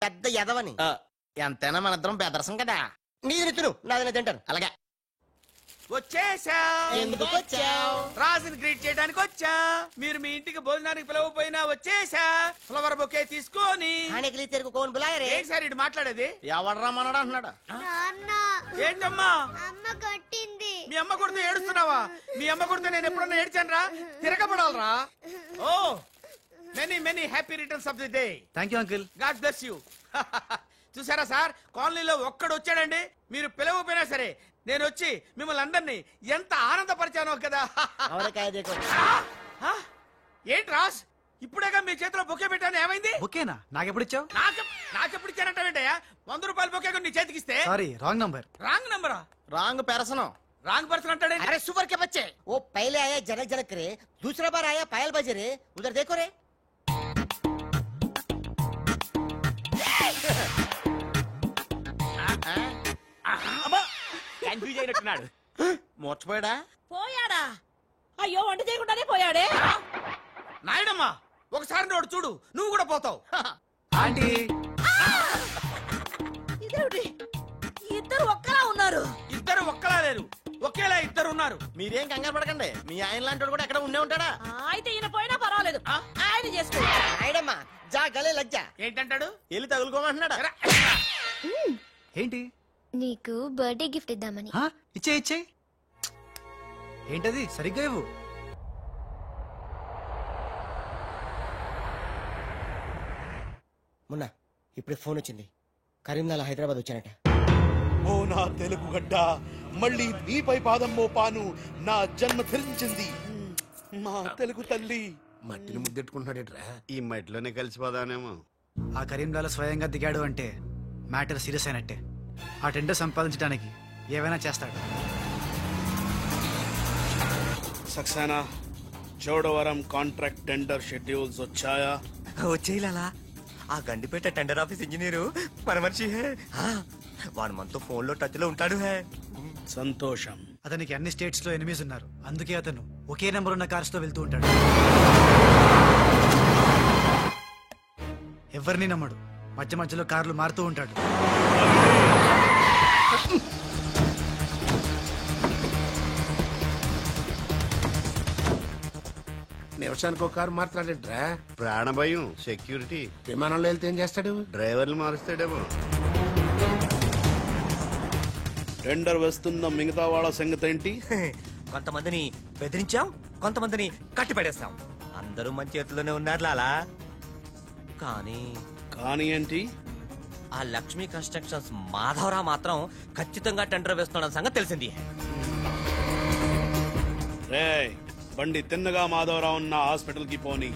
పెద్ద ఎదవని. ఎంతైనా మన ఇద్దరం బెదరసం కదా. నీది తిను, నాది తింటాను. అలాగే. వచ్చేసా. ఎందుకు వచ్చావు? రాజుని గ్రీట్ చేయడానికి వచ్చా. మీరు మీ ఇంటికి భోజనానికి పిలవపోయినా వచ్చేసా. ఫ్లవర్ బొకే తీసుకొని. ఏంటి సార్ ఇటు మాట్లాడేది? ఎవడు రమ్మన్నాడు అంటున్నాడు. ఏంటమ్మా అమ్మ కొట్టింది. మీ అమ్మ కొడితే ఏడుస్తున్నావా? మీ అమ్మ కొడితే నేను ఎప్పుడన్నా ఏడ్చాను రా? తిరగబడాలరా? Oh many many happy returns of the day. Thank you uncle. God bless you. చూసారా సార్, కాలనీలో ఒక్కడు వచ్చాడండి, మీరు పిలవపోయినా సరే నేను వచ్చి మిమ్మల్ని అందరినీ ఎంత ఆనందపరిచానో కదా. ఏంటి రాస్, ఇప్పుడేగా మీ చేతిలో బొకే పెట్టాను, ఏమైంది? బొకేనా? నాకెప్పుడు ఇచ్చావు? నాకెప్పుడు ఇచ్చానంటావేంటయ్యా? 100 రూపాయల బొకే నీ చేతికి ఇస్తే. Sorry, wrong number. రాంగ్ నంబరా? Wrong person. రాంగ్ పర్సన్ అంటాడే. अरे सुपर के बच्चे, वो पहले आया जनक जनक रे, दूसरा बार आया पायल बजे रे, उधर देखो रे. కన్ఫ్యూజ్ అయినట్టున్నాడు. మోర్చిపోయాడా? పోయాడా? అయ్యో, వంట చేయకుండానే పోయాడే. నాయుడమ్మా, ఒకసారి నోడు చూడు, నువ్వు కూడా పోతావు. ఆంటీ, ఇదేమిటి, ఇద్దరు ఒక్కలా ఉన్నారు. ఇద్దరు ఒక్కలా లేరు, ఒకేలా ఇద్దరు ఉన్నారు. మీరేం కంగారు పడకండి, మీ ఆయన లాంటి కూడా ఎక్కడ ఉండే ఉంటాడా. అయితే ఈయన పోయినా పర్వాలేదు, ఆయన చేసుకో. నాయుడమ్మా, జా గలే లజ్జ. ఏంటంటాడు? వెళ్ళి తగులుకోమంటున్నాడా? ఏంటి? నీకు బర్త్డే గిఫ్ట్ ఇద్దామని. ఇచ్చే ఏంటది? సరిగ్గా ఇవ్వు. మొన్న ఇప్పుడు ఫోన్ వచ్చింది, కరీంనగర్ హైదరాబాద్ వచ్చానట. ఓ నా తెలుగు గడ్డ, మళ్ళీ నీపై పాదం మోపాను, నా జన్మ ధరించింది మా తెలుగు తల్లి. మట్టిని ముద్దెట్టుకుంటున్నాడేట్రా? ఈ మట్టిలోనే కలిసిపోదానేమో. ఆ కరీంలాల స్వయంగా దిగాడు అంటే మ్యాటర్ సీరియస్ అయినట్టే. ఆ టెండర్ సంపాదించడానికి ఏవైనా చేస్తాడు. Saxena, Chodavaram contract tender schedules వచ్చాయా? వచ్చేయాలా? ఆ గండిపేట టెండర్ ఆఫీస్ ఇంజనీరు మన మనిషి హే. వాడు మనతో ఫోన్ లో టచ్ లో ఉంటాడు హే. సంతోషం. అతనికి అన్ని స్టేట్స్ లో ఎనిమీస్ ఉన్నారు, అందుకే అతను ఒకే నెంబర్ ఉన్న కార్స్ తో వెళ్తూ ఉంటాడు. ఎవరిని నమ్మడు, మధ్య మధ్యలో కార్లు మారుతూ ఉంటాడు. నిమిషానికి ఒక కారు మారుతాడేట్రా? ప్రాణభయం, సెక్యూరిటీ. విమానంలో వెళ్తే ఏం చేస్తాడు? డ్రైవర్లు మారుస్తాడేమో. టెండర్ వేస్తున్న మిగతా వాళ్ళ సంగతి ఏంటి? కొంతమందిని బెదిరించాం, కొంతమందిని కట్టి పడేస్తాం. అందరూ మన చేతిలోనే ఉన్నారు లాలా. కానీ ఏంటి? ఆ లక్ష్మీ కన్స్ట్రక్షన్స్ మాధవరావు మాత్రం ఖచ్చితంగా టెండర్ వేస్తున్న సంగతి తెలిసింది. రే, బండి తిన్నగా మాధవరావు ఉన్న హాస్పిటల్ కి పోని.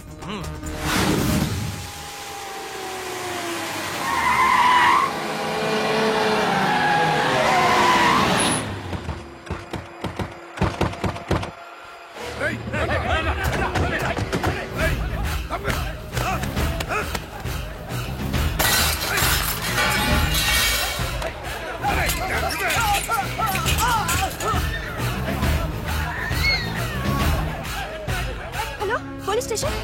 Hello, police station.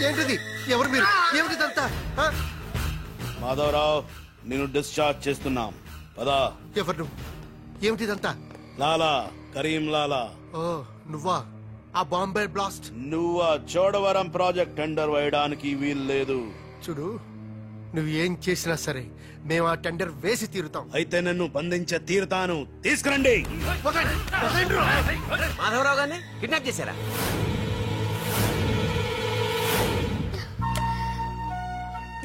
ఏంటిది? ఎవరు మీరు? ఏమిటిదంతా? మాధవరావు, నేను డిశ్చార్జ్ చేస్తున్నాం. పదా. ఎవరు నువ్వు? ఏమిటిదంతా? లాలా, కరీం లాలా. ఓ నువ్వా? ఆ బాంబే బ్లాస్ట్. నువ్వు ఆ చోడవరం ప్రాజెక్ట్ టెండర్ వేయడానికి వీలు లేదు. చూడు, నువ్వు ఏం చేసినా సరే మేము ఆ టెండర్ వేసి తీరుతాం. అయితే నన్ను బంధించ తీరుతాను. తీసుకురండి. మాధవరావు గారిని కిడ్నాప్ చేశారా?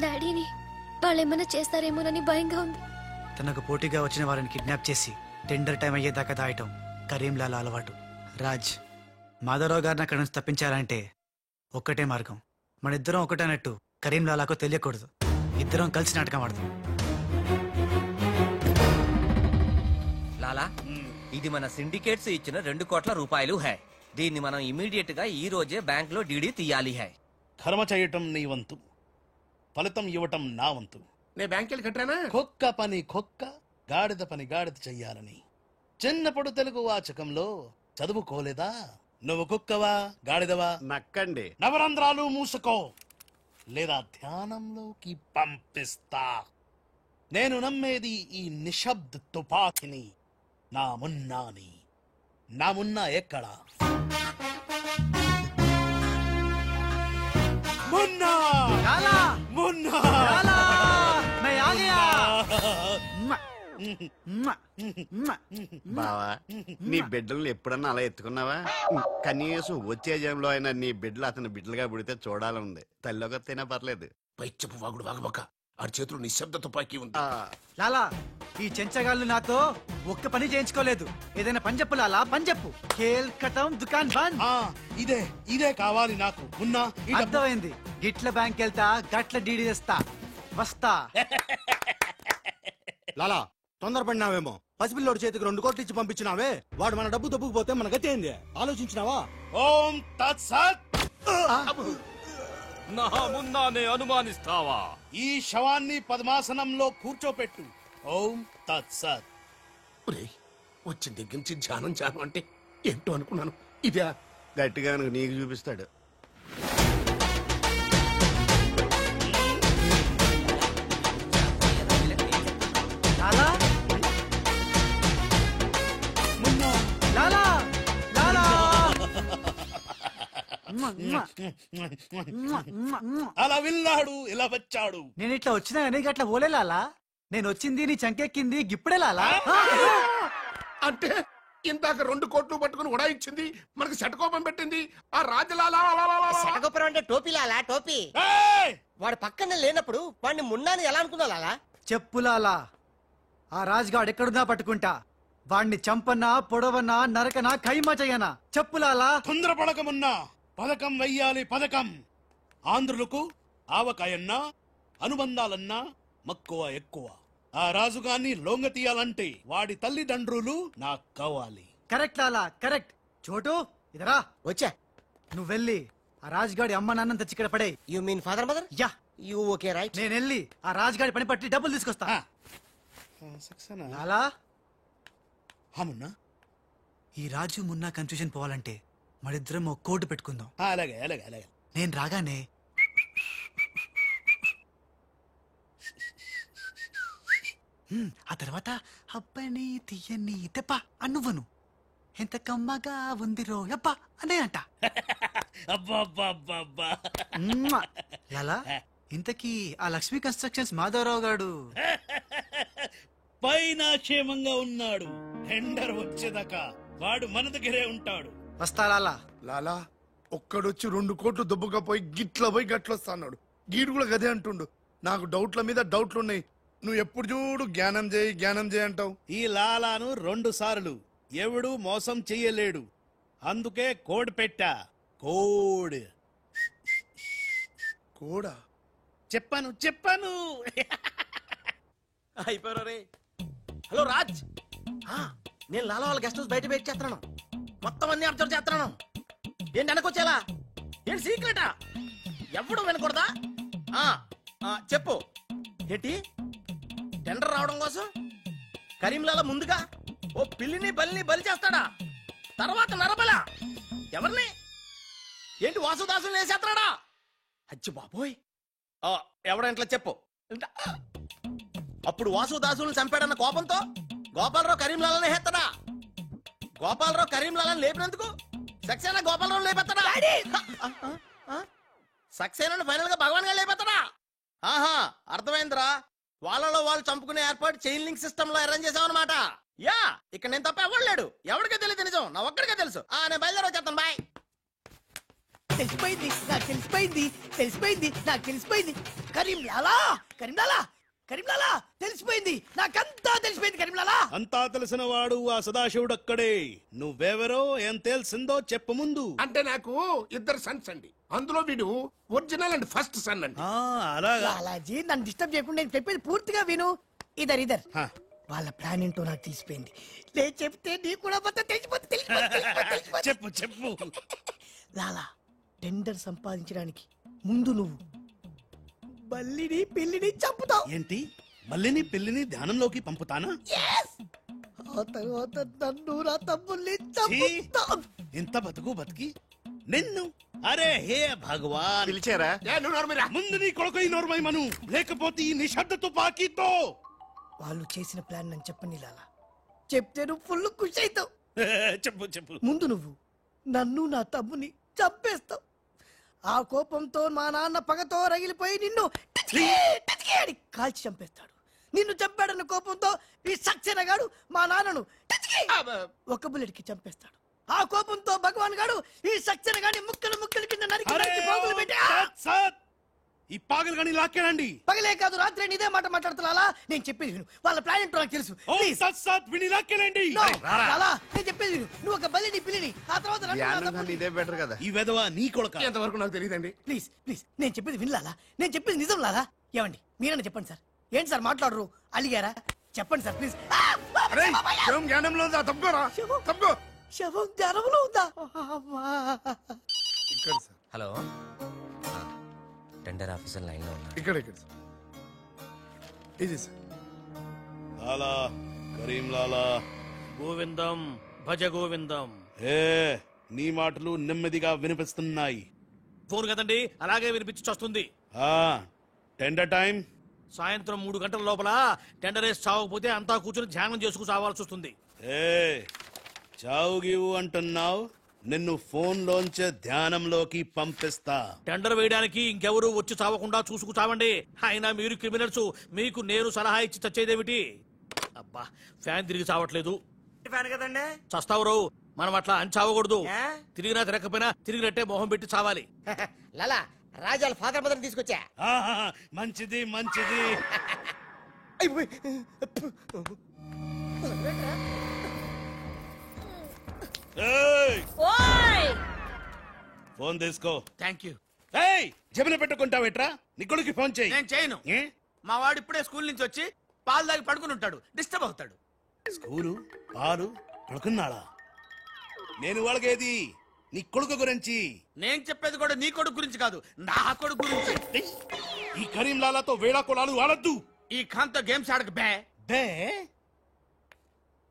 డాడీని వాళ్ళేమన్నా చేస్తారేమోనని భయంగా ఉంది. తనకు పోటీగా వచ్చిన వారిని కిడ్నాప్ చేసి టెండర్ టైం అయ్యేదాకా దాయటం కరీంలాల అలవాటు. రాజ్, మాధవరావు గారిని అక్కడి నుంచి తప్పించాలంటే ఒక్కటే మార్గం. మన ఇద్దరం ఒకటన్నట్టు కరీంలాలకు తెలియకూడదు. ఇద్దరం కలిసి నాటకం ఆడతాం. లాలా, ఇది మన సిండికేట్స్ ఇచ్చిన 2 కోట్ల రూపాయలు హై. దీన్ని మనం ఇమీడియట్ గా ఈ రోజే బ్యాంక్ లో డీడీ తీయాలి హై. కర్మ చేయటం నీ వంతు, ఫలితం ఇవ్వటం నా వంతు. నేను బ్యాంక్ వెళ్ళి కట్టానా? కుక్క పని కుక్క, గాడిద పని గాడిద చెయ్యాలని చిన్నప్పుడు తెలుగు వాచకంలో చదువుకోలేదా? నువ్వు కుక్కవా గాడిదవా? నక్కండి. నవరంధ్రాలు మూసుకో. లేదా ధ్యానంలోకి పంపిస్తా. నేను నమ్మేది ఈ నిశ్శబ్ద తుపాకిని. నా మున్నాని. నా మున్నా ఎక్కడ? మున్నా! లాలా మున్నా! లాలా मैं आ गया బావా నీ బిడ్డలు ఎప్పుడన్నా అలా ఎత్తుకున్నావా? కనీసం వచ్చే జంలో అయినా నీ బిడ్డలు అతని బిడ్డలుగా పుడితే చూడాలనుంది. తల్లికొత్తైనా పర్లేదు. పైచ్చపు వాగుడు వాగబక్క. ఆడి చేతులు నిశ్శబ్ద తుపాకీ ఉంది. లాలా ఈ చెంచగాళ్ళు నాతో ఒక్క పని చేయించుకోలేదు. ఏదైనా పని చెప్పు లాలా, పని చెప్పు. ఖేల్ ఖతం దుకాన్ బంద్. ఇదే కావాలి నాకు. మున్నా ఈ డబ్బు- అర్థమైంది. గిట్ల బ్యాంక్ వెళ్తా, గట్ల డీడీ తెస్తా, వస్తా. లాలా తొందరపడినావేమో. పసిపిల్లోడి చేతికి 2 కోట్లు ఇచ్చి పంపించినావే, వాడు మన డబ్బు దొబ్బుకుపోతే మన గతి ఏంది ఆలోచించినావా? ఓం తత్సత్. నా మున్నానే అనుమానిస్తావా? ఈ శవాన్ని పద్మాసనంలో కూర్చోపెట్టు. ఓం తత్సత్. వచ్చిన దగ్గర నుంచి ధ్యానం అంటే ఏంటో అనుకున్నాను. ఇదే గట్టిగా నీకు చూపిస్తాడు. లాలా లాలా లాలా అలా వెళ్ళాడు, ఇలా వచ్చాడు. నేను ఇట్లా వచ్చినా కానీ గట్ల పోలే లాలా. నేను వచ్చింది నీ చంకెక్కింది గిప్పుడే లాలా. అంటే ఇందాక 2 కోట్లు పట్టుకుని ఉడాయించింది, మనకి శటకోపం పెట్టింది ఆ రాజలాలా. శటగొప్పరం అంటే టోపీ లాలా, టోపీ. ఏయ్! వాడు పక్కన లేనప్పుడు వాడిని మున్నాని ఎలా అనుకున్నావు లాలా? చెప్పు లాలా. ఆ రాజ్గాడ్ ఎక్కడున్నా పట్టుకుంటా. వాణ్ణి చంపనా, పొడవనా, నరకనా, ఖైమా చెయ్యనా. చెప్పు లాలా. తొందరపడకమున్నా. పథకం వెయ్యాలి, పథకం. ఆంధ్రులకు ఆవకాయన్నా అనుబంధాలన్నా మక్కువ ఎక్కువ. ఆ రాజుగాన్ని లొంగ తీయాలంటే వాడి తల్లిదండ్రులు నాకు కావాలి. కరెక్ట్ లాలా, కరెక్ట్. చోటు ఇదరా. వచ్చా. నువ్వు వెళ్ళి ఆ రాజ్గాడి అమ్మ నాన్న తెచ్చి ఇక్కడ పడే. You mean father mother? Yeah. You okay right. నేను వెళ్ళి ఆ రాజ్గాడి పని పట్టి డబ్బులు తీసుకొస్తా. లాలా మున్నా ఈ రాజు మున్నా కన్ఫ్యూజన్ పోవాలంటే మరిద్దరం ఒక కోటు పెట్టుకుందాం. అలాగే అలాగే అలాగే. నేను రాగానే ఆ తర్వాత అబ్బని తీయని తెప్ప అన్నువ్వను. ఎంత కమ్మగా ఉంది రోయబ్బా అనే అంట. అబ్బా లాలా ఇంతకీ ఆ లక్ష్మీ కన్స్ట్రక్షన్స్ మాధవరావు గాడు పైన క్షేమంగా ఉన్నాడు. టెండర్ వచ్చేదాకా వాడు మన దగ్గరే ఉంటాడు. వస్తా లాలా. లాలా ఒక్కడొచ్చి 2 కోట్లు దొబ్బకపోయి గిట్ల పోయి గట్లొస్తాడు. గీడు కూడా గదే అంటుండు. నాకు డౌట్ల మీద డౌట్లున్నాయి. నువ్వు ఎప్పుడు చూడు జ్ఞానం చేయి అంటావు. ఈ లాలాను 2 సార్లు ఎవడు మోసం చెయ్యలేడు. అందుకే కోడ్ పెట్టా. కోడ్ కూడా చెప్పాను. అయిపోయారు. హలో రాజ్, నేను లాలా వాళ్ళ గెస్ట్ హౌస్ బయట వెయిట్ చేస్తున్నాను. మొత్తం అన్ని అబ్జర్వ్ చేస్తున్నాను. ఏంటి వెనకొచ్చేలా? ఏంటి సీక్రెటా? ఎవడు వినకూడదా? చెప్పు. ఏంటి టెండర్ రావడం కోసం కరీంలాలా ముందుగా ఓ పిల్లిని బలిని బలి చేస్తాడా? తర్వాత నరబల ఎవరిని? ఏంటి వాసుదాసుని వేసేస్తాడా? అచ్చి బాబోయ్, ఎవడంట్లా చెప్పు. అప్పుడు వాసుదాసుని చంపాడన్న కోపంతో గోపాలరావు కరీంలాలని హెత్తడా? గోపాలరావు కరీంలాలని లేపినందుకు సక్సేనా గోపాలరావు లేపెత్తడా? సక్సేనాను ఫైనల్ గా భగవాన్ గా లేపెత్తడా? ఆహా, అర్థమైందిరా. వాళ్ళలో వాళ్ళు చంపుకునే ఏర్పాటు చైన్ లింక్ సిస్టమ్ లో అరేంజ్ చేసామన్నమాట. యా, ఇక్కడ నేను తప్ప ఎవరు లేడు. ఎవరికే తెలియదు నిజం, నా ఒక్కడికే తెలుసు. నేను బయలుదేరి వచ్చేస్తాను. బాయ్. తెలిసిపోయింది నాకు, తెలిసిపోయింది నాకు, తెలిసిపోయింది. కరీంలాలా తెలిసిపోయింది నాకంతా, తెలిసిపోయింది కరీంలాలా. అంతా తెలిసిన వాడు ఆ సదాశివుడు అక్కడే. నువ్వెవరో ఏం తెలిసిందో చెప్పు ముందు. అంటే నాకు 2 సన్స్ అండి. అందులో వీడు ఒరిజినల్ అండ్ ఫస్ట్ సన్ అండి. అలాగా. లాలాజీ నన్ను డిస్టర్బ్ చేయకుండా నేను చెప్పేది పూర్తిగా విను. ఇదర్ వాళ్ళ ప్లాన్ ఏంటో నాకు తెలిసిపోయింది. నేను చెప్తే నీకు కూడా మొత్తం తెలిసిపోతుంది. చెప్పు. లాలా టెండర్ సంపాదించడానికి ముందు నువ్వు బల్లిని పిల్లిని చంపుతావు. ఏంటి? మల్లిని పిల్లిని ధ్యానంలోకి పంపుతానా? ఆ తర్వాత నన్ను నా తమ్ముల్ని చంపుతావు. ఇంత బతుకి నిన్ను అరే హే భగవాన్ పిలిచారా? ముందు నీ కొడుకు ఈ నోర్మై మను, లేకపోతే ఈ నిశ్శబ్ద తుపాకీతో. వాళ్ళు చేసిన ప్లాన్ నన్ను చెప్పని లాలా, చెప్తే నువ్వు ఫుల్ ఖుషి అవుతావు. చెప్పు చెప్పు. ముందు నువ్వు నన్ను నా తమ్ముని చంపేస్తావు. ఆ కోపంతో మా నాన్న పగతో రగిలిపోయి నిన్ను టిచ్కి టిచ్కి అని కాల్చి చంపేస్తాడు. నిన్ను చంపాడన్న కోపంతో ఈ సక్సేనా గాడు మా నాన్నను టిచ్కి ఒక బుల్లెట్ కి చంపేస్తాడు. ఆ కోపంతో భగవాన్ గాడు ఈ సక్సేనా గాని ముక్కలు ముక్కలు కింద నరికి నరికి పోగులు పెట్టి ఈ పాగలు గాని లాక్కేనండి. పగలే కాదు రాత్రి ఇదే మాట మాట్లాడుతున్నా. నేను చెప్పేది విను, వాళ్ళ ప్లాన్ ఏంటో నాకు తెలుసు. విని లాక్కేనండి. లాలా, నేను చెప్పేది విను. నువ్వు ఒక బలిని పిల్లిని, ఆ తర్వాత నన్ను నా తమ్ముడిని. ఇదే బెటర్ కదా. ఈ వెధవ నీ కొడుక. ఎంతవరకు నాకు తెలియదండి. ప్లీజ్ ప్లీజ్ నేను చెప్పేది వినలాలా, నేను చెప్పేది నిజం లాలా. ఏమండి మీరన్నా చెప్పండి సార్. ఏంటి సార్ మాట్లాడరు, అలిగారా? చెప్పండి సార్ ప్లీజ్. జ్ఞానంలో ఉందా? తప్పుకోరా, తప్పుకో. శవం జ్ఞానంలో ఉందా? ఇక్కడ sir, hello, tender officer line లో ఉన్నా. ఇక్కడ ఇక్కడ సార్. ఇది సార్. లాలా, కరీం లాలా. గోవిందం భజ గోవిందం. ఏ నీ మాటలు నెమ్మదిగా వినిపిస్తున్నాయి. ఫోన్ కదండి, అలాగే వినిపించి వస్తుంది. టెండర్ టైం సాయంత్రం 3 గంటల లోపల టెండర్ వేసి చావకపోతే అంతా కూర్చొని ధ్యానం చేసుకు చావాల్సి వస్తుంది. చావు గీవు అంటున్నావు, నిన్ను ఫోన్ లోంచే ధ్యానంలోకి పంపిస్తా. టెండర్ వేయడానికి ఇంకెవరు వచ్చి చావకుండా చూసుకు చావండి. అయినా మీరు క్రిమినల్స్, మీకు నేను సలహా ఇచ్చి చచ్చేదేమిటి? అబ్బా, ఫ్యాన్ తిరిగి చావట్లేదు. ఫ్యాన్ కదండి. చస్తావు, మనం అట్లా అని చావకూడదు. తిరిగినా తిరగకపోయినా తిరిగినట్టే మొహం పెట్టి చావాలి. లాలా, రాజాల ఫాదర్ మదర్ తీసుకొచ్చా. మంచిది మంచిది. ఫోన్ తీసుకో. Thank you. జబిన పెట్టుకుంటావేట్రా? నీ కొడుకు ఫోన్ చేయి. నేను చేయను. మా వాడు ఇప్పుడే స్కూల్ నుంచి వచ్చి పాలు తాగి పడుకుని ఉంటాడు, డిస్టర్బ్ అవుతాడు. స్కూలు పాలు పడుకున్నాడా? నేను వాళ్ళకేది నీ కొడుకు గురించి. నేను చెప్పేది కూడా నీ కొడుకు గురించి కాదు, నా కొడుకు గురించి. ఈ కరీం లాలాతో వేళా కొలాలు ఆడద్దు. ఈ ఖాన్తో గేమ్స్ ఆడక బే.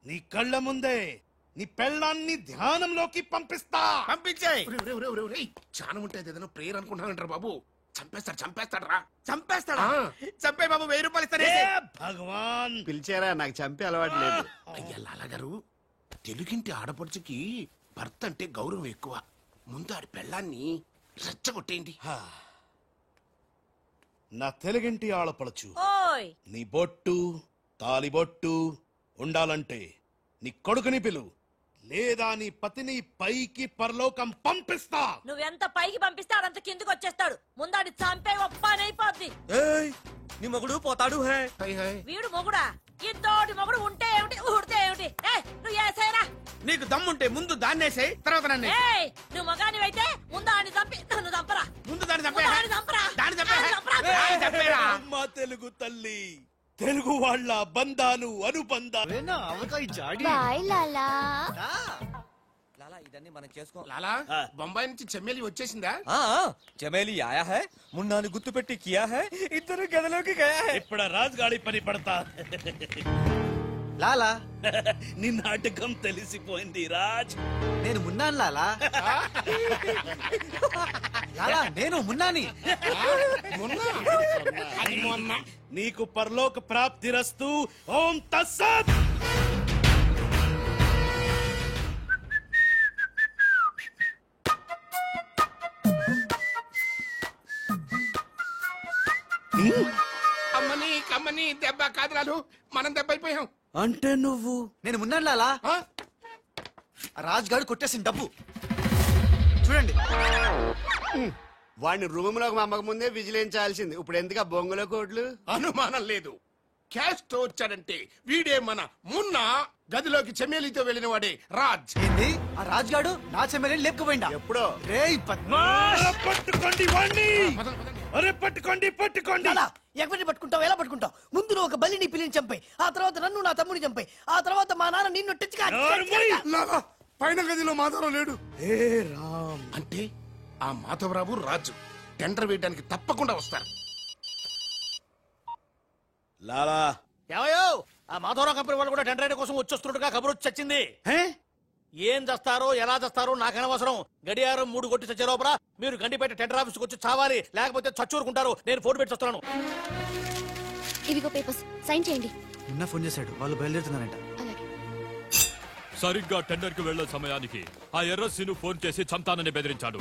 నీ కళ్ళ ముందే నీ పెళ్ళాన్ని ధ్యానంలోకి పంపిస్తా. పంపించాయి. చాలా ఉంటుంది, ఏదైనా ప్రేయర్ అనుకుంటానంటారు బాబు. చంపేస్తాడు రా. చంపేస్తాడా? చంపే బాబు, 1000 రూపాయలు ఇస్తానే. భగవాన్ పిలిచారా? నాకు చంపే అలవాటు లేదు. అయ్యా లాలా గారు, తెలుగింటి ఆడపడుచుకి భర్త అంటే గౌరవం ఎక్కువ. ముందు ఆడి పెళ్ళాన్ని రెచ్చగొట్టేయండి. నా తెలుగింటి ఆడపడచ్చు నీ బొట్టు తాలిబొట్టు ఉండాలంటే నీ కొడుకుని పిలు, లేదా నీ పతిని పైకి పరలోకం పంపిస్తా. నువ్వెంత పైకి పంపిస్తే ఆడంత కిందకి వచ్చేస్తాడు. ముందాడి చంపే ఒప్పనైపోద్ది. నీ మొగుడు పోతాడు. వీడు మొగుడా? ఇంతోటి మొగుడు ఉంటే ఏమిటి, ఊడితే ఏమిటి? నువ్వు ఏసేరా. నీకు దమ్ముంటే ముందు దాన్నేసే, తర్వాత నన్ను. నువ్వు మగానివైతే ముందు ఆడిని చంపి నన్ను చంపరా. ముందు దాన్ని చంపే. అమ్మా తెలుగు తల్లి, తెలుగు వాళ్ళ బంధాలు అనుబంధాలు. బాయ్ లాలా. లాలా, ఇదన్నీ మనం చేసుకో. లాలా, బొంబాయి నుంచి చెమ్మేలి వచ్చేసిందా? చమేలి ఆయా హై, మున్నాని గుర్తు పెట్టి కియా హై, ఇద్దరు గదిలోకి గయా హై. ఇప్పుడు రాజుగాడి పని పడతా. లాలా, నీ నాటకం తెలిసిపోయింది రాజ్. నేను మున్నాను లాలా. లాలా, నేను మున్నాని. నీకు పరలోక ప్రాప్తిరస్తు. ఓం తస్సత్. అమ్మని కమ్మని దెబ్బ కాదురాలు, మనం దెబ్బ అయిపోయాం. అంటే నువ్వు? నేను మున్నాను లాలా. రాజ్ గారు కొట్టేసిన డబ్బు చూడండి. వాడిని రూమ్ లోకి అమ్మక ముందే విజిలించాల్సింది. ఇప్పుడు ఎందుకు ఆ బొంగులో కోట్లు? అనుమానం లేదు. క్యాష్ తో వచ్చాడంటే వీడే మన మున్న. గదిలోకి చెమ్మేలితో వెళ్ళిన వాడే రాజ్. ఏంది? ఆ రాజ్ గాడు నా చెమ్మేలిని లేపుకుపోయిందా? ఎప్పుడో. రేయ్ పట్టుకోండి వాణ్ణి. అరే పట్టుకోండి పట్టుకోండి. ఎవరిని పట్టుకుంటావు, ఎలా పట్టుకుంటావు? ముందు నువ్వు ఒక బలిని పిల్లిని చంపాయి, ఆ తర్వాత నన్ను నా తమ్ముని చంపాయి, ఆ తర్వాత మా నాన్న నిన్ను లాలా, పైన గదిలో మాధవరావు లేడు. అంటే ఆ మాధవరావు రాజు టెండర్ వేయడానికి తప్పకుండా వస్తారు. లాలా, ఏవయో, ఆ మాధవరావు కంపెనీ వాళ్ళు కూడా టెండర్ కోసం వచ్చేస్తున్నట్టుగా కబురు వచ్చి చచ్చింది. ఏం చేస్తారో ఎలా చేస్తారో నాకు అనవసరం. గడియారం 3 కొట్టి చచ్చే లోపల మీరు గండిపేట టెండర్ ఆఫీస్కి వచ్చి చావాలి, లేకపోతే చచ్చూరుకుంటారు. నేను ఫోన్ పెట్టి వస్తున్నాను. ఇవిగో పేపర్స్, సైన్ చేయండి. నిన్న ఫోన్ చేశాడు, వాళ్ళు బయలుదేరుతున్నారంట. సరిగ్గా టెండర్ కి వెళ్లే సమయానికి ఆ ఎర్ర సీను ఫోన్ చేసి చంతానని బెదిరించాడు.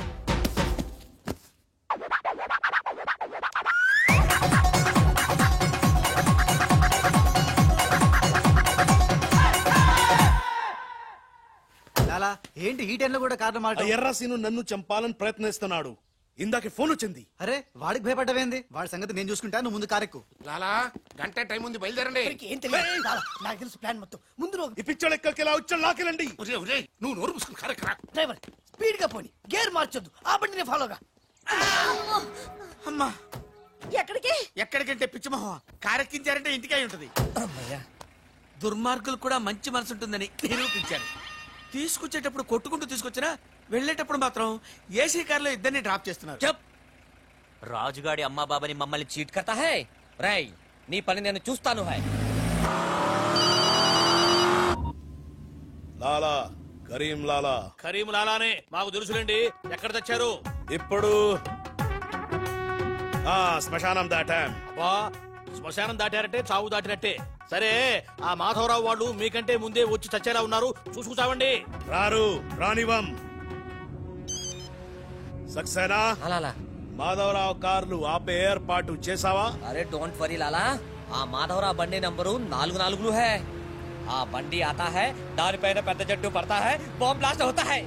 లాలా ఏంటి ఈ టైంలో కూడా కారణం మాట? ఎర్ర సీను నన్ను చంపాలని ప్రయత్నిస్తున్నాడు. ఇందాక ఫోన్ వచ్చింది. అరే వాడికి భయపడ్డవేంది? వాడి సంగతి నేను చూసుకుంటా, నువ్వు ముందు కారెక్కు. లాలా గంట టైం ఉంది, బయలుదేరండి. ఏం తెలియదు లాలా, నాకు తెలుసు ప్లాన్ మొత్తం. ముందు నువ్వు ఈ పిచ్చోడు ఎక్కడికి ఎలా వచ్చాడు లాకెళ్ళండి. నువ్వు నోరు మూసుకుని కారెక్కరా. డ్రైవర్ స్పీడ్ గా పోని, గేర్ మార్చొద్దు, ఆ బండిని ఫాలోగా. అమ్మా ఎక్కడికి? ఎక్కడికంటే పిచ్చిమోహ కారెక్కించారంటే ఇంటికి అయి ఉంటది. దుర్మార్గులు కూడా మంచి మనసు ఉంటుందని నిరూపించారు. తీసుకొచ్చేటప్పుడు కొట్టుకుంటూ తీసుకొచ్చినా వెళ్ళేటప్పుడు మాత్రం ఏసీ కార్లో ఇద్దరిని డ్రాప్ చేస్తున్నారు. చెప్ రాజుగాడి అమ్మా బాబాని మమ్మల్ని చీట్ కర్తా హై. రై నీ పని నేను చూస్తాను. హై లాలా, కరీం లాలా. కరీం లాలానే మాకు తెలుసులేండి. ఎక్కడ తెచ్చారు? ఇప్పుడు శ్మశానం దాటాం. బా శ్మశానం దాటారంటే చావు దాటినట్టే. సరే ఆ మాధవరావు వాళ్ళు మీకంటే ముందే వచ్చి చచ్చేలా ఉన్నారు, చూసుకుచావండి. రారు, రానివం. సక్సేనా అలాలా మాధవరావు కార్లు ఆపే ఏర్పాటు చేసావా? అరే డోంట్ వరీ లాలా, ఆ మాధవరావు బండి నంబరు 44 హై. ఆ బండి ఆతా హై, దానిపైన పెద్ద జట్టు పడతా హై, బాంబ్ బ్లాస్ట్ అవుతా హై.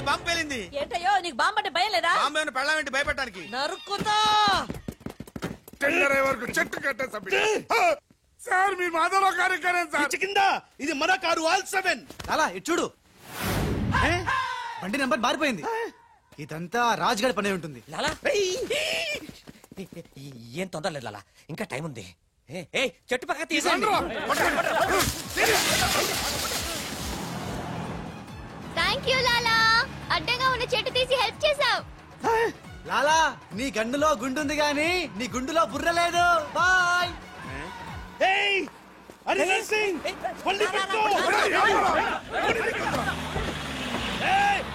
బాంబు పేలింది. ఏంటయ్యో నీకు బాంబు అంటే భయం లేదా? బాంబు పెళ్ళామేంటి భయపెట్టడానికి? నరుకుతా. వరకు చెట్టు కట్టేసా సార్. మీ మాధవరావు కార్యక్రమం సార్. కింద ఇది మన కారు ఆల్ 7. లాలా ఇటు చూడు, బండి నెంబర్ మారిపోయింది. ఇదంతా రాజుగాడి పనే ఉంటుంది. లాలా ఏం తొందర లేదు లాలా, ఇంకా టైం ఉంది. ఏ చెట్టు పక్క తీసుకోండి. థ్యాంక్ యూ లాలా, అడ్డంగా ఉన్న చెట్టు తీసి హెల్ప్ చేసావు. లాలా నీ గన్నులో గుండుంది గాని నీ గుండులో బుర్ర లేదు. బాయ్. అరే నర్సింగ్, పల్లి పెట్టు.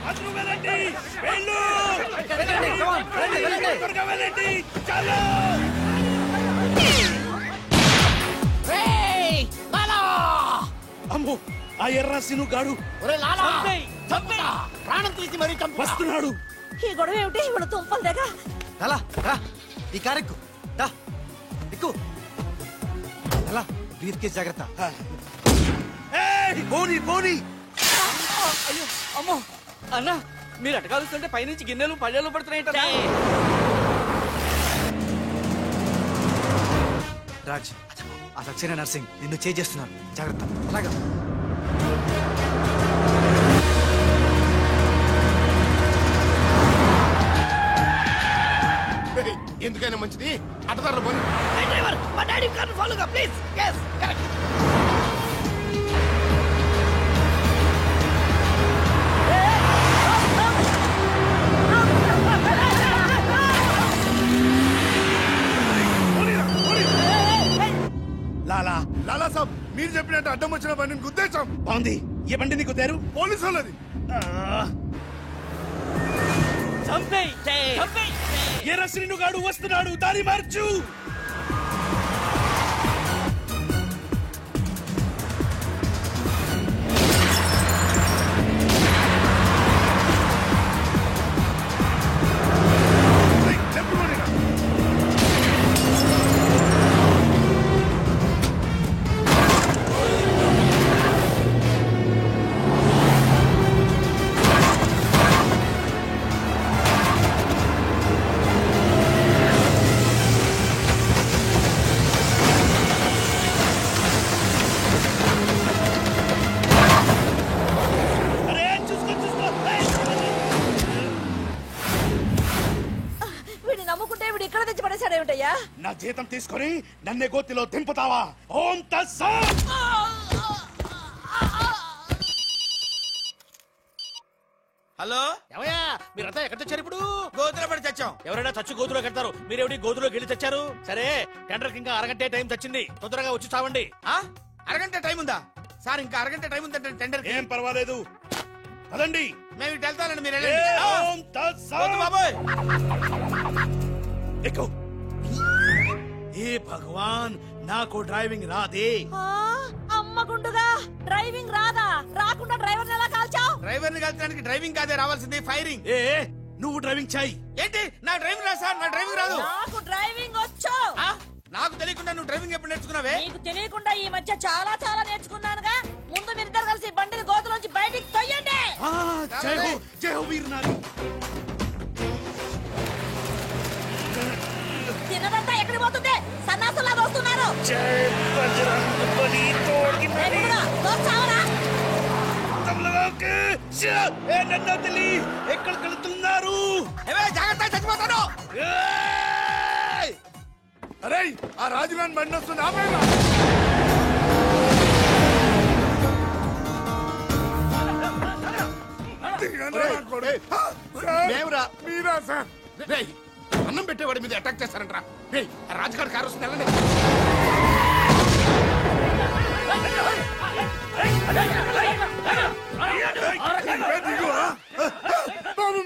అతను వెళ్ళండి, వెళ్ళు. త్వరగా వెళ్ళండి, చాలు. అమ్మో, ఆ ఎర్ర సీను గాడు ప్రాణం తీసి మరీ వస్తున్నాడు. ఈ గొడవ ఏమిటి? ఇప్పుడు తుంపలు దగ్గర లాలా రా, ఈ కారెక్కు దా, ఎక్కు. లాలా బ్రీఫ్ కేస్ జాగ్రత్త. పోనీ పోనీ. అయ్యో అమ్మో అన్న, మీరు అటకాలుస్తుంటే పైనుంచి గిన్నెలు పళ్ళెలు పడుతున్నాయి. రాజ్, ఆ సక్సేనా నర్సింగ్ నిన్ను చేస్తున్నాను, జాగ్రత్త. అలాగా ఎందుకైనా మంచిది అటదారులు పోనీ. డ్రైవర్ మా డాడీ కార్ని ఫాలోగా please. yes correct. Lala Lala Sahab, మీరు చెప్పినట్టు అడ్డం వచ్చిన బండిని గుద్దేశాం. బాగుంది. ఏ బండిని కుదారు? పోలీసు వాళ్ళది. ఎర్ర సీను గాడు వస్తున్నాడు, దారి మార్చు. నా జీతం తీసుకొని నన్నే గోతిలో దింపుతావా? ఓం తస్సత్. హలో ఏమయ్యా మీరంతా ఎక్కడ తెచ్చారు ఇప్పుడు? గోతులో పడి తెచ్చాం. ఎవరైనా చచ్చి గోతులో కడతారు, మీరేమిటి గోతులోకి వెళ్ళి తెచ్చారు? సరే టెండర్ ఇంకా అరగంటే టైం తెచ్చింది, తొందరగా వచ్చి చావండి. అరగంట టైం ఉందా సార్? ఇంకా అరగంట టైం ఉందంటే టెండర్ ఏం పర్వాలేదు, పదండి. మేము ఇటు వెళ్తానండి, మీరు ఏ వెళ్ళండి. ఓం తత్సత్. వద్దు బాబోయ్. ఎక్కు. ఏ భగవాన్, నాకు డ్రైవింగ్ రాదే. అమ్మ గుండుగా డ్రైవింగ్ రాదా? రాకుండా డ్రైవర్ ఎలా కాల్చావు? డ్రైవర్ ని కలిసడానికి డ్రైవింగ్ కాదే రావాల్సింది, ఫైరింగ్. ఏ నువ్వు డ్రైవింగ్ చాయి. ఏంటి నా డ్రైవింగ్ రాదు సార్, నా డ్రైవింగ్ రాదు. నాకు డ్రైవింగ్ వచ్చు. నాకు తెలియకుండా నువ్వు డ్రైవింగ్ ఎప్పుడు నేర్చుకున్నావే? నీకు తెలియకుండా ఈ మధ్య చాలా చాలా నేర్చుకున్నానుగా. ముందు మీరిద్దరు కలిసి బండిని గోతులోంచి బయటికి తొయ్యండి. జై హో, జై హో వీర్ నారి. తినదంతా ఎక్కడికి పోతుంది? సన్నాసులాగా వస్తున్నారు. ఎక్కడికి వెళ్తున్నారు? జాగ్రత్త, చచ్చిపోతాను. అరే ఆ రాజుగాని బండి వస్తుంది, ఆపేరా. మీరా సార్? రేయ్, అన్నం పెట్టేవాడి మీద అటాక్ చేస్తారంట్రా. రేయ్, ఆ రాజుగారి కారు వస్తుంది, వెళ్ళండి. బాబు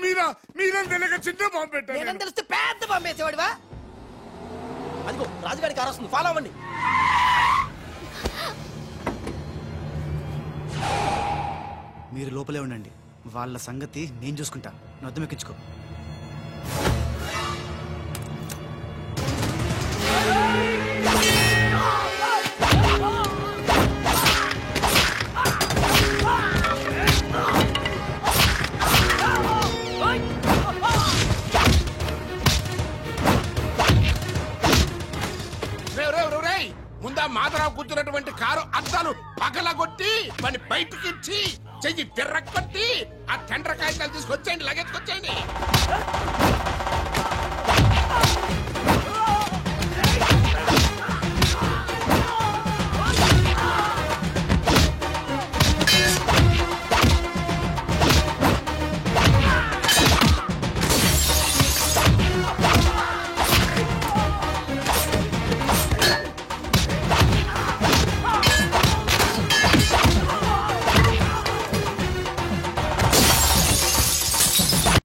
మీరేం తెలియక చిన్న బాంబు పెట్టారు. నేనేం తెలిస్తే పెద్ద పంపేసేవాడివా? అదిగో రాజుగారి కారు వస్తుంది, ఫాలో అవ్వండి. మీరు లోపలే ఉండండి, వాళ్ళ సంగతి నేను చూసుకుంటా. నొద్దం ఎక్కించుకో. ముందా మాధరావు కూర్చున్నటువంటి కారు అద్దాలు పగలగొట్టి వాడిని బయటికి ఇచ్చి చెయ్యి తిర్రకొట్టి ఆ టెండర్ కాగితాలు తీసుకొచ్చేయండి, లగేజ్కొచ్చేయండి.